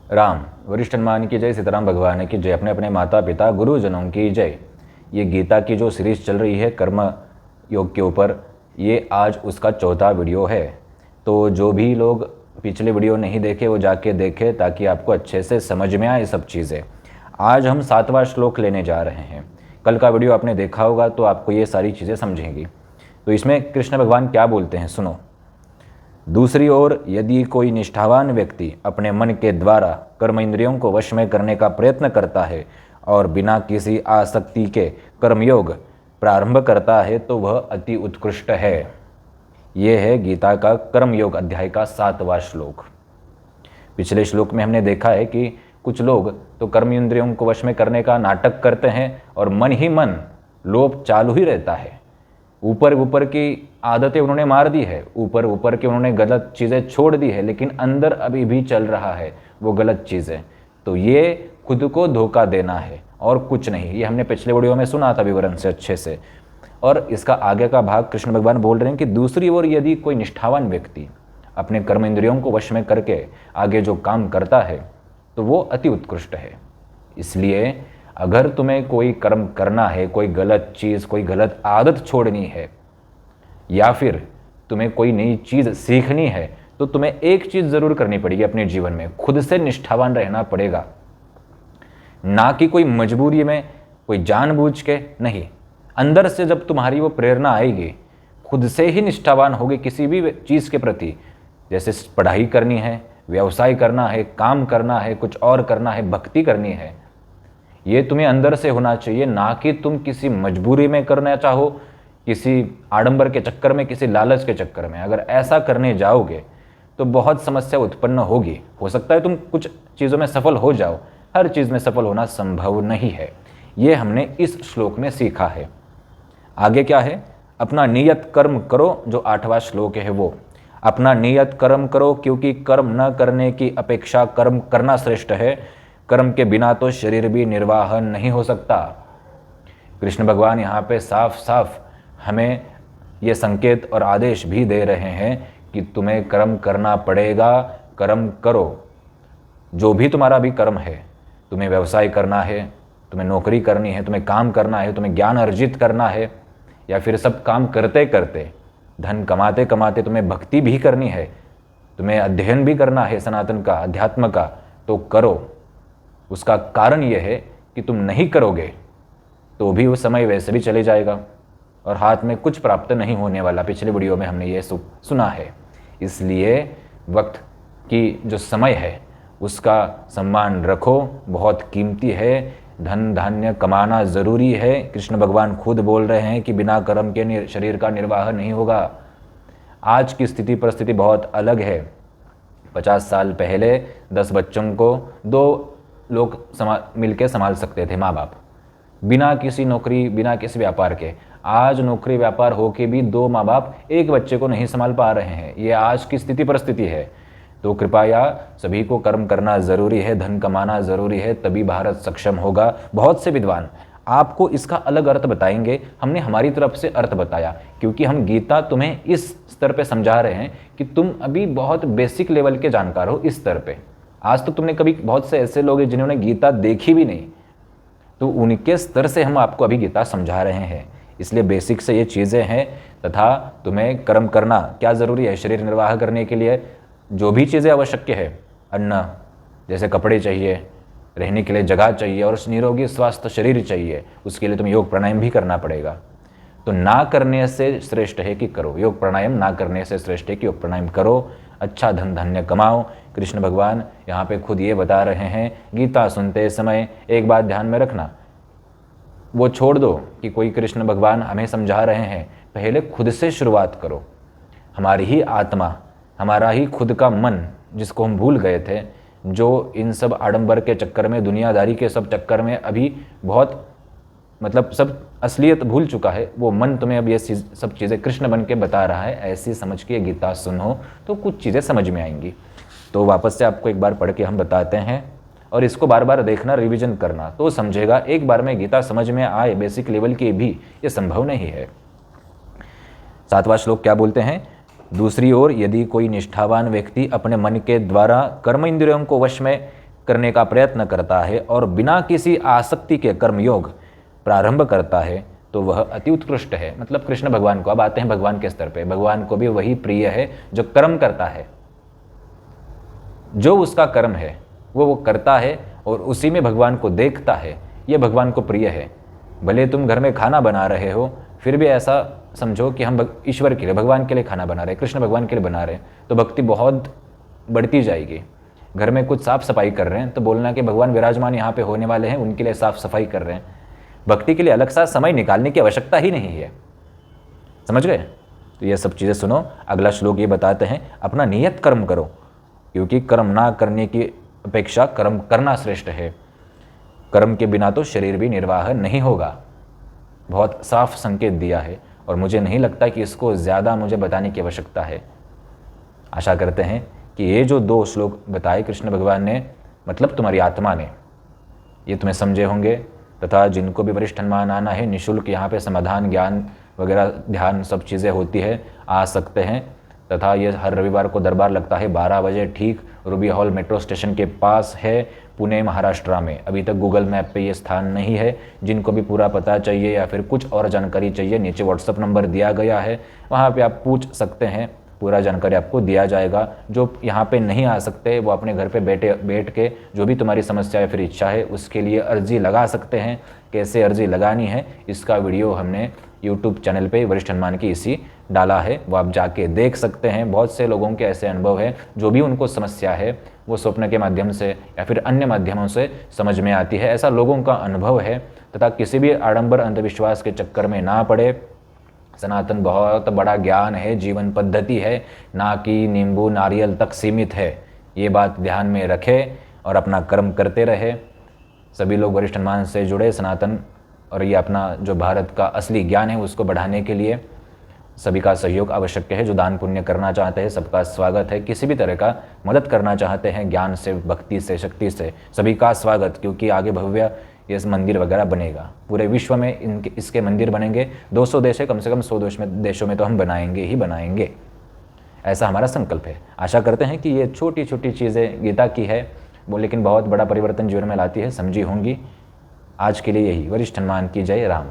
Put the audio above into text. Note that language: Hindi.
राम। वरिष्ठ हनुमान की जय, सीताराम भगवान की जय, अपने अपने माता पिता गुरुजनों की जय। ये गीता की जो सीरीज चल रही है कर्म योग के ऊपर, ये आज उसका चौथा वीडियो है। तो जो भी लोग पिछले वीडियो नहीं देखे वो जाके देखें ताकि आपको अच्छे से समझ में आए सब चीज़ें। आज हम 7वां श्लोक लेने जा रहे हैं। कल का वीडियो आपने देखा होगा तो आपको ये सारी चीज़ें समझेंगी। तो इसमें कृष्ण भगवान क्या बोलते हैं सुनो। दूसरी ओर यदि कोई निष्ठावान व्यक्ति अपने मन के द्वारा कर्म इंद्रियों को वश में करने का प्रयत्न करता है और बिना किसी आसक्ति के कर्मयोग प्रारंभ करता है तो वह अति उत्कृष्ट है। यह है गीता का कर्मयोग अध्याय का 7वां श्लोक। पिछले श्लोक में हमने देखा है कि कुछ लोग तो कर्म इंद्रियों को वश में करने का नाटक करते हैं और मन ही मन लोभ चालू ही रहता है। ऊपर ऊपर की आदतें उन्होंने मार दी है, ऊपर ऊपर की उन्होंने गलत चीज़ें छोड़ दी है, लेकिन अंदर अभी भी चल रहा है वो गलत चीज़ें। तो ये खुद को धोखा देना है और कुछ नहीं। ये हमने पिछले वीडियो में सुना था विवरण से अच्छे से। और इसका आगे का भाग कृष्ण भगवान बोल रहे हैं कि दूसरी ओर यदि कोई निष्ठावान व्यक्ति अपने कर्म इंद्रियों को वश में करके आगे जो काम करता है तो वो अति उत्कृष्ट है। इसलिए अगर तुम्हें कोई कर्म करना है, कोई गलत चीज़, कोई गलत आदत छोड़नी है या फिर तुम्हें कोई नई चीज़ सीखनी है तो तुम्हें एक चीज़ ज़रूर करनी पड़ेगी अपने जीवन में, खुद से निष्ठावान रहना पड़ेगा। ना कि कोई मजबूरी में, कोई जानबूझ के नहीं। अंदर से जब तुम्हारी वो प्रेरणा आएगी, खुद से ही निष्ठावान होगे किसी भी चीज़ के प्रति। जैसे पढ़ाई करनी है, व्यवसाय करना है, काम करना है, कुछ और करना है, भक्ति करनी है, ये तुम्हें अंदर से होना चाहिए। ना कि तुम किसी मजबूरी में करना चाहो, किसी आडंबर के चक्कर में, किसी लालच के चक्कर में। अगर ऐसा करने जाओगे तो बहुत समस्या उत्पन्न होगी। हो सकता है तुम कुछ चीज़ों में सफल हो जाओ, हर चीज़ में सफल होना संभव नहीं है। ये हमने इस श्लोक में सीखा है। आगे क्या है, अपना नियत कर्म करो, जो 8वां श्लोक है वो। अपना नियत कर्म करो क्योंकि कर्म न करने की अपेक्षा कर्म करना श्रेष्ठ है। कर्म के बिना तो शरीर भी निर्वाह नहीं हो सकता। कृष्ण भगवान यहाँ पे साफ साफ हमें ये संकेत और आदेश भी दे रहे हैं कि तुम्हें कर्म करना पड़ेगा, कर्म करो। जो भी तुम्हारा भी कर्म है, तुम्हें व्यवसाय करना है, तुम्हें नौकरी करनी है, तुम्हें काम करना है, तुम्हें ज्ञान अर्जित करना है, या फिर सब काम करते करते, धन कमाते कमाते तुम्हें भक्ति भी करनी है, तुम्हें अध्ययन भी करना है सनातन का, अध्यात्म का, तो करो। उसका कारण यह है कि तुम नहीं करोगे तो भी वो समय वैसे भी चले जाएगा और हाथ में कुछ प्राप्त नहीं होने वाला। पिछले वीडियो में हमने ये सुना है। इसलिए वक्त की जो समय है उसका सम्मान रखो, बहुत कीमती है। धन धान्य कमाना ज़रूरी है। कृष्ण भगवान खुद बोल रहे हैं कि बिना कर्म के शरीर का निर्वाह नहीं होगा। आज की स्थिति परिस्थिति बहुत अलग है। 50 साल पहले 10 बच्चों को 2 लोग मिलकर संभाल सकते थे, माँ बाप, बिना किसी नौकरी, बिना किसी व्यापार के। आज नौकरी व्यापार होके भी 2 माँ बाप एक बच्चे को नहीं संभाल पा रहे हैं। ये आज की स्थिति परिस्थिति है। तो कृपया सभी को कर्म करना ज़रूरी है, धन कमाना ज़रूरी है, तभी भारत सक्षम होगा। बहुत से विद्वान आपको इसका अलग अर्थ बताएंगे। हमने हमारी तरफ से अर्थ बताया क्योंकि हम गीता तुम्हें इस स्तर पे समझा रहे हैं कि तुम अभी बहुत बेसिक लेवल के जानकार हो इस स्तर पे। आज तो तुमने कभी, बहुत से ऐसे लोग हैं जिन्होंने गीता देखी भी नहीं, तो उनके स्तर से हम आपको अभी गीता समझा रहे हैं। इसलिए बेसिक से ये चीज़ें हैं। तथा तुम्हें कर्म करना क्या ज़रूरी है शरीर निर्वाह करने के लिए। जो भी चीज़ें आवश्यक है, अन्न जैसे कपड़े चाहिए, रहने के लिए जगह चाहिए और निरोगी स्वास्थ्य शरीर चाहिए, उसके लिए तुम्हें योग प्राणायाम भी करना पड़ेगा। तो ना करने से श्रेष्ठ है कि करो योग प्राणायाम, ना करने से श्रेष्ठ है कि योग प्राणायाम करो, अच्छा धन धान्य कमाओ। कृष्ण भगवान यहाँ पे खुद ये बता रहे हैं। गीता सुनते समय एक बात ध्यान में रखना, वो छोड़ दो कि कोई कृष्ण भगवान हमें समझा रहे हैं, पहले खुद से शुरुआत करो। हमारी ही आत्मा, हमारा ही खुद का मन, जिसको हम भूल गए थे, जो इन सब आडंबर के चक्कर में, दुनियादारी के सब चक्कर में अभी बहुत सब असलियत भूल चुका है, वो मन तुम्हें अब ये सब चीज़ें कृष्ण बन के बता रहा है। ऐसी समझ के गीता सुनो तो कुछ चीज़ें समझ में आएंगी। तो वापस से आपको एक बार पढ़ के हम बताते हैं और इसको बार बार देखना, रिवीजन करना, तो समझेगा। एक बार में गीता समझ में आए बेसिक लेवल की भी ये संभव नहीं है। 7वां श्लोक क्या बोलते हैं, दूसरी ओर यदि कोई निष्ठावान व्यक्ति अपने मन के द्वारा कर्म इंद्रियों को वश में करने का प्रयत्न करता है और बिना किसी आसक्ति के कर्मयोग प्रारंभ करता है तो वह अति उत्कृष्ट है। मतलब कृष्ण भगवान को, अब आते हैं भगवान के स्तर पे, भगवान को भी वही प्रिय है जो कर्म करता है, जो उसका कर्म है वो करता है और उसी में भगवान को देखता है, ये भगवान को प्रिय है। भले तुम घर में खाना बना रहे हो फिर भी ऐसा समझो कि हम ईश्वर के लिए, भगवान के लिए खाना बना रहे हैं, कृष्ण भगवान के लिए बना रहे हैं, तो भक्ति बहुत बढ़ती जाएगी। घर में कुछ साफ सफाई कर रहे हैं तो बोलना कि भगवान विराजमान यहाँ पे होने वाले हैं, उनके लिए साफ सफाई कर रहे हैं। भक्ति के लिए अलग सा समय निकालने की आवश्यकता ही नहीं है। समझ गए? तो ये सब चीज़ें सुनो। अगला श्लोक ये बताते हैं, अपना नियत कर्म करो, क्योंकि कर्म ना करने की अपेक्षा कर्म करना श्रेष्ठ है। कर्म के बिना तो शरीर भी निर्वाह नहीं होगा। बहुत साफ संकेत दिया है और मुझे नहीं लगता कि इसको ज़्यादा मुझे बताने की आवश्यकता है। आशा करते हैं कि ये जो 2 श्लोक बताए कृष्ण भगवान ने, मतलब तुम्हारी आत्मा ने, ये तुम्हें समझे होंगे। तथा जिनको भी वरिष्ठ अनुमान आना है, निःशुल्क यहाँ पे समाधान, ज्ञान वगैरह, ध्यान, सब चीज़ें होती है, आ सकते हैं। तथा ये हर रविवार को दरबार लगता है 12 बजे ठीक रूबी हॉल मेट्रो स्टेशन के पास है, पुणे महाराष्ट्र में। अभी तक गूगल मैप पे ये स्थान नहीं है। जिनको भी पूरा पता चाहिए या फिर कुछ और जानकारी चाहिए, नीचे व्हाट्सअप नंबर दिया गया है, वहाँ पे आप पूछ सकते हैं, पूरा जानकारी आपको दिया जाएगा। जो यहाँ पे नहीं आ सकते वो अपने घर पे बैठ के जो भी तुम्हारी समस्या या फिर इच्छा है उसके लिए अर्जी लगा सकते हैं। कैसे अर्जी लगानी है इसका वीडियो हमने यूट्यूब चैनल पे वरिष्ठ अनुमान की इसी डाला है, वो आप जाके देख सकते हैं। बहुत से लोगों के ऐसे अनुभव है, जो भी उनको समस्या है वो स्वप्न के माध्यम से या फिर अन्य माध्यमों से समझ में आती है, ऐसा लोगों का अनुभव है। तथा किसी भी आडंबर अंधविश्वास के चक्कर में ना पड़े। सनातन बहुत बड़ा ज्ञान है, जीवन पद्धति है, ना कि नींबू नारियल तक सीमित है। ये बात ध्यान में रखें और अपना कर्म करते रहे। सभी लोग वरिष्ठ अनुमान से जुड़े, सनातन और ये अपना जो भारत का असली ज्ञान है उसको बढ़ाने के लिए सभी का सहयोग आवश्यक है। जो दान पुण्य करना चाहते हैं सबका स्वागत है। किसी भी तरह का मदद करना चाहते हैं, ज्ञान से, भक्ति से, शक्ति से, सभी का स्वागत, क्योंकि आगे भव्य ये मंदिर वगैरह बनेगा। पूरे विश्व में इसके मंदिर बनेंगे। 200 देश है, कम से कम 100 देशों में तो हम बनाएंगे ही बनाएंगे, ऐसा हमारा संकल्प है। आशा करते हैं कि ये छोटी छोटी चीज़ें गीता की है वो, लेकिन बहुत बड़ा परिवर्तन जीवन में लाती है, समझी होंगी। आज के लिए यही। वरिष्ठ अनुमान की जय। राम।